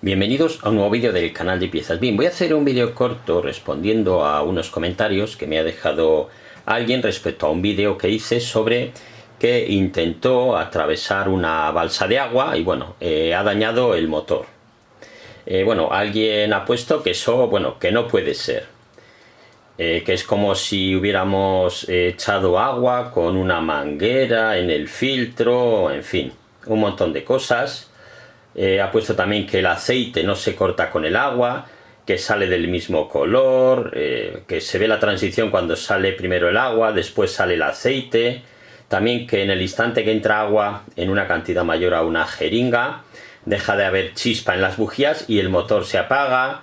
Bienvenidos a un nuevo vídeo del canal de piezas. Bien, voy a hacer un vídeo corto respondiendo a unos comentarios que me ha dejado alguien respecto a un vídeo que hice sobre que intentó atravesar una balsa de agua y bueno, ha dañado el motor. Alguien ha puesto que eso, que no puede ser. Que es como si hubiéramos echado agua con una manguera en el filtro, en fin, un montón de cosas. Ha puesto también que el aceite no se corta con el agua, que sale del mismo color, que se ve la transición cuando sale primero el agua, después sale el aceite. También que en el instante que entra agua en una cantidad mayor a una jeringa, deja de haber chispa en las bujías y el motor se apaga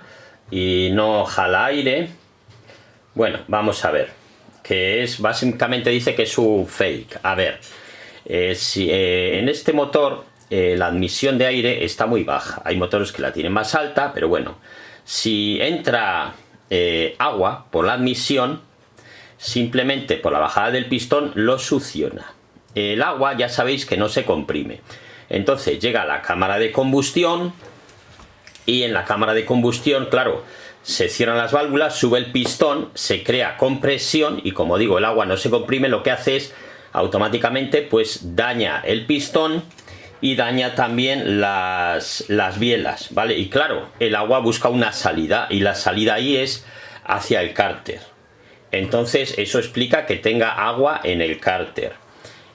y no jala aire. Bueno, vamos a ver, que es básicamente dice que es un fake. A ver, en este motor la admisión de aire está muy baja. Hay motores que la tienen más alta, pero bueno, si entra agua por la admisión, simplemente por la bajada del pistón lo succiona. El agua ya sabéis que no se comprime. Entonces llega a la cámara de combustión y en la cámara de combustión, claro, se cierran las válvulas, sube el pistón, se crea compresión y como digo, el agua no se comprime, lo que hace es automáticamente pues daña el pistón y daña también las bielas, ¿vale? Y claro, el agua busca una salida y la salida ahí es hacia el cárter. Entonces eso explica que tenga agua en el cárter.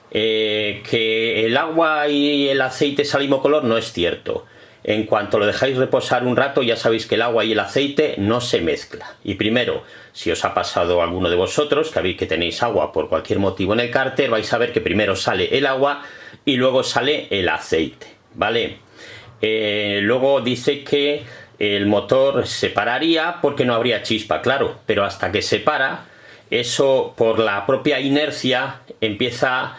Que el agua y el aceite es al mismo color no es cierto. En cuanto lo dejáis reposar un rato, ya sabéis que el agua y el aceite no se mezcla. Y primero, si os ha pasado a alguno de vosotros, que veis que tenéis agua por cualquier motivo en el cárter, vais a ver que primero sale el agua y luego sale el aceite, ¿vale? Luego dice que el motor se pararía porque no habría chispa, claro, pero hasta que se para, eso por la propia inercia empieza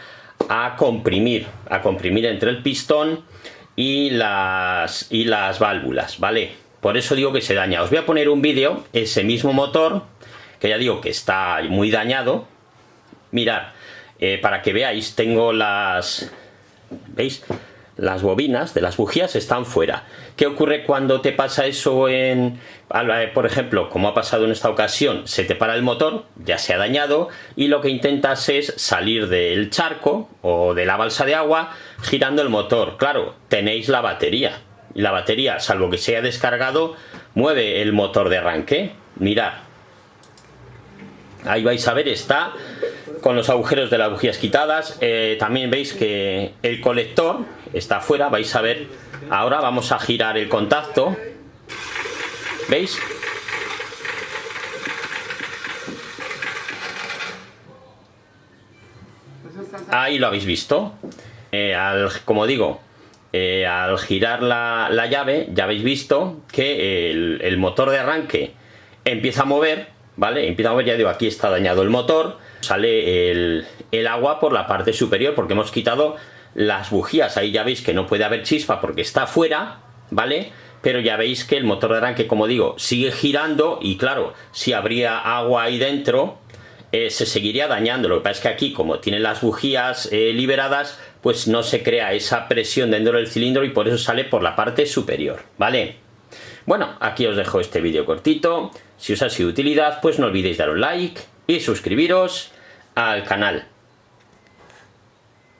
a comprimir entre el pistón y las válvulas, ¿vale? Por eso digo que se daña. Os voy a poner un vídeo, ese mismo motor, que ya digo que está muy dañado. Mirad, para que veáis, tengo ¿veis? Las bobinas de las bujías están fuera. ¿Qué ocurre cuando te pasa eso por ejemplo, como ha pasado en esta ocasión, se te para el motor, ya se ha dañado, y lo que intentas es salir del charco o de la balsa de agua girando el motor. Claro, tenéis la batería, y la batería, salvo que se haya descargado, mueve el motor de arranque. Mirad. Ahí vais a ver, está con los agujeros de las bujías quitadas. También veis que el colector está fuera, vais a ver. Ahora vamos a girar el contacto. ¿Veis? Ahí lo habéis visto. Como digo, al girar la llave, ya habéis visto que el motor de arranque empieza a mover, ¿vale? Empieza a mover, ya digo, aquí está dañado el motor. Sale el agua por la parte superior porque hemos quitado las bujías. Ahí ya veis que no puede haber chispa porque está fuera, ¿vale? Pero ya veis que el motor de arranque, como digo, sigue girando y claro, si habría agua ahí dentro, se seguiría dañando. Lo que pasa es que aquí, como tiene las bujías liberadas, pues no se crea esa presión dentro del cilindro y por eso sale por la parte superior, ¿vale? Bueno, aquí os dejo este vídeo cortito. Si os ha sido de utilidad, pues no olvidéis dar un like y suscribiros al canal.